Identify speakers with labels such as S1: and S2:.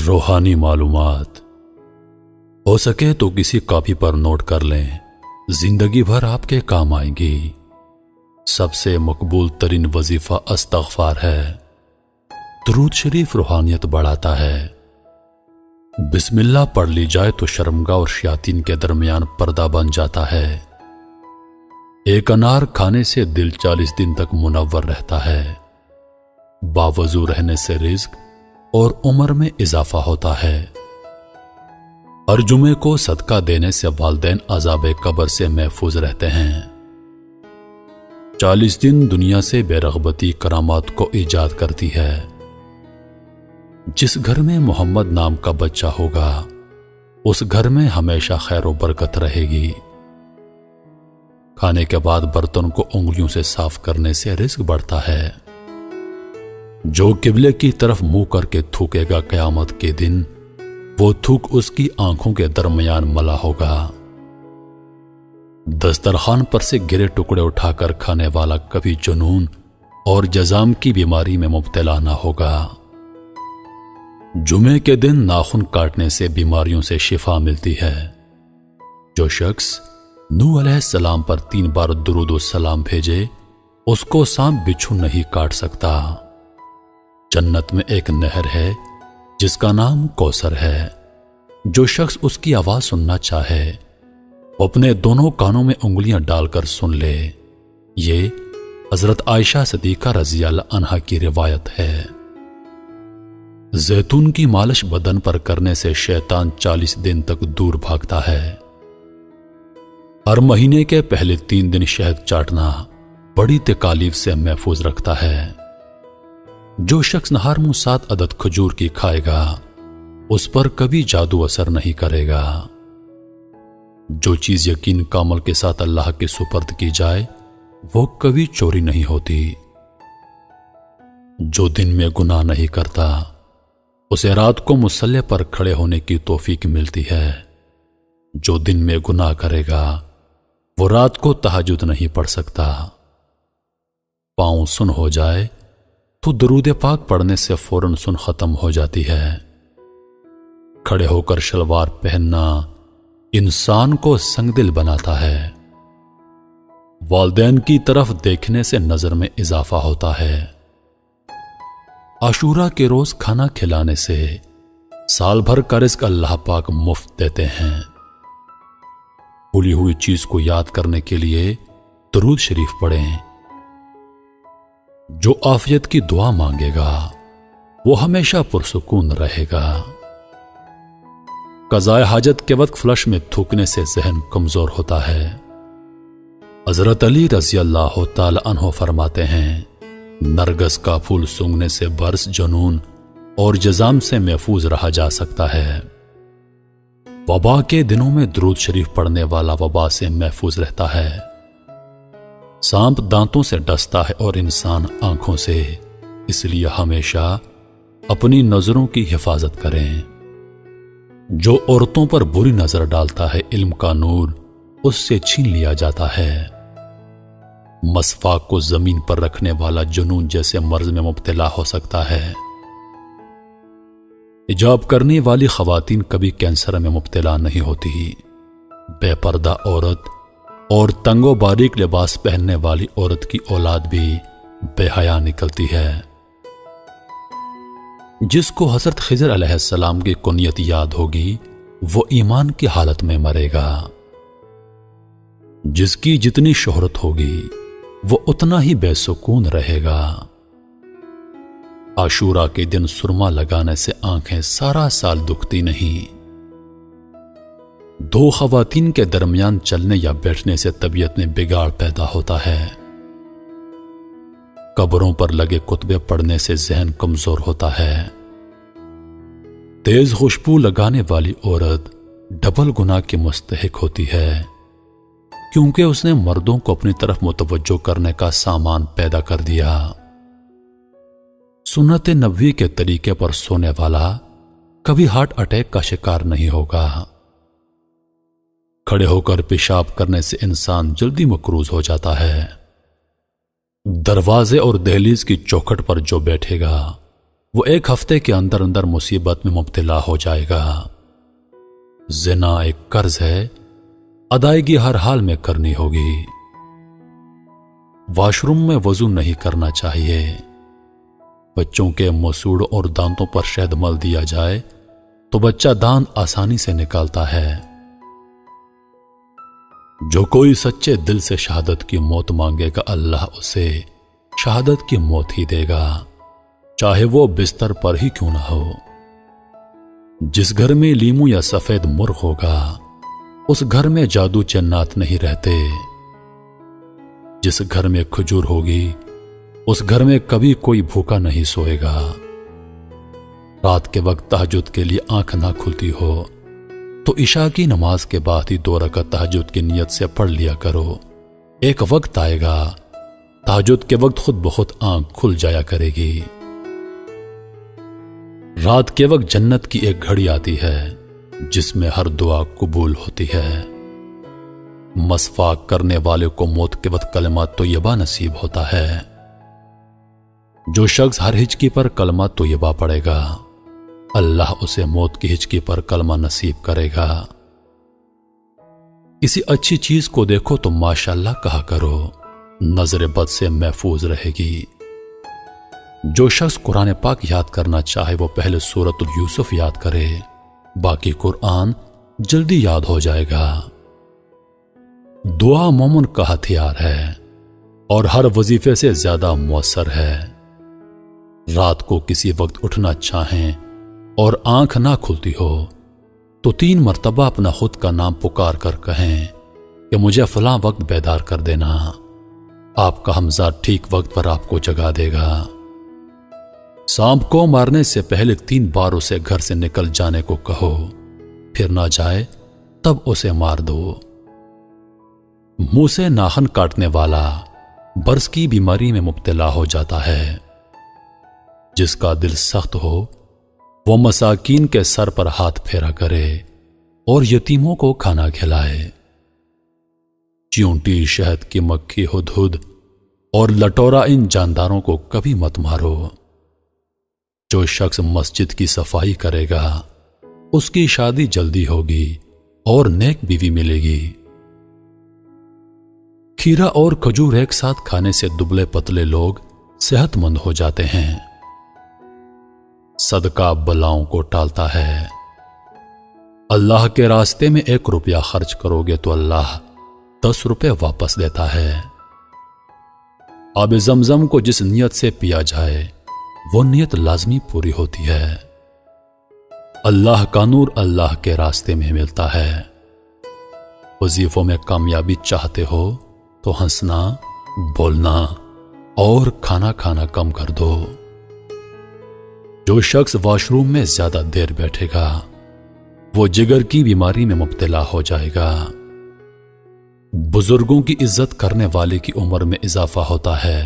S1: روحانی معلومات ہو سکے تو کسی کاپی پر نوٹ کر لیں، زندگی بھر آپ کے کام آئیں گی۔ سب سے مقبول ترین وظیفہ استغفار ہے۔ درود شریف روحانیت بڑھاتا ہے۔ بسم اللہ پڑھ لی جائے تو شرمگاہ اور شیاطین کے درمیان پردہ بن جاتا ہے۔ ایک انار کھانے سے دل 40 دن تک منور رہتا ہے۔ باوضو رہنے سے رزق اور عمر میں اضافہ ہوتا ہے۔ ہر جمعے کو صدقہ دینے سے والدین عذاب قبر سے محفوظ رہتے ہیں۔ 40 دن دنیا سے بے رغبتی کرامات کو ایجاد کرتی ہے۔ جس گھر میں محمد نام کا بچہ ہوگا اس گھر میں ہمیشہ خیر و برکت رہے گی۔ کھانے کے بعد برتن کو انگلیوں سے صاف کرنے سے رزق بڑھتا ہے۔ جو قبلے کی طرف منہ کر کے تھوکے گا قیامت کے دن وہ تھوک اس کی آنکھوں کے درمیان ملا ہوگا۔ دسترخوان پر سے گرے ٹکڑے اٹھا کر کھانے والا کبھی جنون اور جزام کی بیماری میں مبتلا نہ ہوگا۔ جمعے کے دن ناخن کاٹنے سے بیماریوں سے شفا ملتی ہے۔ جو شخص نوح علیہ السلام پر 3 بار درود و سلام بھیجے اس کو سانپ بچھو نہیں کاٹ سکتا۔ جنت میں ایک نہر ہے جس کا نام کوثر ہے۔ جو شخص اس کی آواز سننا چاہے وہ اپنے دونوں کانوں میں انگلیاں ڈال کر سن لے۔ یہ حضرت عائشہ صدیقہ رضی اللہ عنہا کی روایت ہے۔ زیتون کی مالش بدن پر کرنے سے شیطان 40 دن تک دور بھاگتا ہے۔ ہر مہینے کے پہلے 3 دن شہد چاٹنا بڑی تکالیف سے محفوظ رکھتا ہے۔ جو شخص نہار منہ 7 عدد کھجور کی کھائے گا اس پر کبھی جادو اثر نہیں کرے گا۔ جو چیز یقین کامل کے ساتھ اللہ کے سپرد کی جائے وہ کبھی چوری نہیں ہوتی۔ جو دن میں گناہ نہیں کرتا اسے رات کو مصلی پر کھڑے ہونے کی توفیق ملتی ہے۔ جو دن میں گناہ کرے گا وہ رات کو تہجد نہیں پڑھ سکتا۔ پاؤں سن ہو جائے تو درود پاک پڑھنے سے فوراً سن ختم ہو جاتی ہے۔ کھڑے ہو کر شلوار پہننا انسان کو سنگ دل بناتا ہے۔ والدین کی طرف دیکھنے سے نظر میں اضافہ ہوتا ہے۔ عاشورہ کے روز کھانا کھلانے سے سال بھر کا رزق اللہ پاک مفت دیتے ہیں۔ بھولی ہوئی چیز کو یاد کرنے کے لیے درود شریف پڑھیں۔ جو عافیت کی دعا مانگے گا وہ ہمیشہ پرسکون رہے گا۔ قضائے حاجت کے وقت فلش میں تھوکنے سے ذہن کمزور ہوتا ہے۔ حضرت علی رضی اللہ تعالی عنہ فرماتے ہیں نرگس کا پھول سونگھنے سے برس جنون اور جزام سے محفوظ رہا جا سکتا ہے۔ وبا کے دنوں میں درود شریف پڑھنے والا وبا سے محفوظ رہتا ہے۔ سانپ دانتوں سے ڈستا ہے اور انسان آنکھوں سے، اس لیے ہمیشہ اپنی نظروں کی حفاظت کریں۔ جو عورتوں پر بری نظر ڈالتا ہے علم کا نور اس سے چھین لیا جاتا ہے۔ مسواک کو زمین پر رکھنے والا جنون جیسے مرض میں مبتلا ہو سکتا ہے۔ حجاب کرنے والی خواتین کبھی کینسر میں مبتلا نہیں ہوتی۔ بے پردہ عورت اور تنگ و باریک لباس پہننے والی عورت کی اولاد بھی بے حیا نکلتی ہے۔ جس کو حضرت خضر علیہ السلام کی کنیت یاد ہوگی وہ ایمان کی حالت میں مرے گا۔ جس کی جتنی شہرت ہوگی وہ اتنا ہی بے سکون رہے گا۔ عاشورہ کے دن سرما لگانے سے آنکھیں سارا سال دکھتی نہیں۔ 2 خواتین کے درمیان چلنے یا بیٹھنے سے طبیعت میں بگاڑ پیدا ہوتا ہے۔ قبروں پر لگے کتبے پڑھنے سے ذہن کمزور ہوتا ہے۔ تیز خوشبو لگانے والی عورت ڈبل گناہ کی مستحق ہوتی ہے کیونکہ اس نے مردوں کو اپنی طرف متوجہ کرنے کا سامان پیدا کر دیا۔ سنت نبوی کے طریقے پر سونے والا کبھی ہارٹ اٹیک کا شکار نہیں ہوگا۔ کھڑے ہو کر پیشاب کرنے سے انسان جلدی مقروض ہو جاتا ہے۔ دروازے اور دہلیز کی چوکھٹ پر جو بیٹھے گا وہ ایک ہفتے کے اندر اندر مصیبت میں مبتلا ہو جائے گا۔ زنا ایک قرض ہے، ادائیگی ہر حال میں کرنی ہوگی۔ واش روم میں وضو نہیں کرنا چاہیے۔ بچوں کے مسوڑ اور دانتوں پر شہد مل دیا جائے تو بچہ دانت آسانی سے نکالتا ہے۔ جو کوئی سچے دل سے شہادت کی موت مانگے گا، اللہ اسے شہادت کی موت ہی دے گا، چاہے وہ بستر پر ہی کیوں نہ ہو۔ جس گھر میں لیمو یا سفید مرغ ہوگا، اس گھر میں جادو جنات نہیں رہتے۔ جس گھر میں کھجور ہوگی، اس گھر میں کبھی کوئی بھوکا نہیں سوئے گا۔ رات کے وقت تہجد کے لیے آنکھ نہ کھلتی ہو تو عشاء کی نماز کے بعد ہی 2 رکعت تہجد کی نیت سے پڑھ لیا کرو۔ ایک وقت آئے گا تہجد کے وقت خود بخود آنکھ کھل جایا کرے گی۔ رات کے وقت جنت کی ایک گھڑی آتی ہے جس میں ہر دعا قبول ہوتی ہے۔ مسواک کرنے والے کو موت کے وقت کلمہ طیبہ نصیب ہوتا ہے۔ جو شخص ہر ہچکی پر کلمہ طیبہ پڑھے گا، اللہ اسے موت کی ہچکی پر کلمہ نصیب کرے گا۔ کسی اچھی چیز کو دیکھو تو ماشاءاللہ کہا کرو، نظر بد سے محفوظ رہے گی۔ جو شخص قرآن پاک یاد کرنا چاہے وہ پہلے سورۃ یوسف یاد کرے، باقی قرآن جلدی یاد ہو جائے گا۔ دعا مومن کا ہتھیار ہے اور ہر وظیفے سے زیادہ مؤثر ہے۔ رات کو کسی وقت اٹھنا چاہیں اور آنکھ نہ کھلتی ہو تو 3 مرتبہ اپنا خود کا نام پکار کر کہیں کہ مجھے فلاں وقت بیدار کر دینا۔ آپ کا حمزہ ٹھیک وقت پر آپ کو جگا دے گا۔ سانپ کو مارنے سے پہلے 3 بار اسے گھر سے نکل جانے کو کہو، پھر نہ جائے تب اسے مار دو۔ منہ سے ناخن کاٹنے والا برس کی بیماری میں مبتلا ہو جاتا ہے۔ جس کا دل سخت ہو وہ مساکین کے سر پر ہاتھ پھیرا کرے اور یتیموں کو کھانا کھلائے۔ چیونٹی، شہد کی مکھی، ہدہد اور لٹورا ان جانداروں کو کبھی مت مارو۔ جو شخص مسجد کی صفائی کرے گا اس کی شادی جلدی ہوگی اور نیک بیوی ملے گی۔ کھیرا اور کھجور ایک ساتھ کھانے سے دبلے پتلے لوگ صحت مند ہو جاتے ہیں۔ صدقہ بلاؤں کو ٹالتا ہے۔ اللہ کے راستے میں 1 روپیہ خرچ کرو گے تو اللہ 10 روپے واپس دیتا ہے۔ آب زمزم کو جس نیت سے پیا جائے وہ نیت لازمی پوری ہوتی ہے۔ اللہ کا نور اللہ کے راستے میں ملتا ہے۔ وظیفوں میں کامیابی چاہتے ہو تو ہنسنا، بولنا اور کھانا کھانا کم کر دو۔ جو شخص واش روم میں زیادہ دیر بیٹھے گا وہ جگر کی بیماری میں مبتلا ہو جائے گا۔ بزرگوں کی عزت کرنے والے کی عمر میں اضافہ ہوتا ہے۔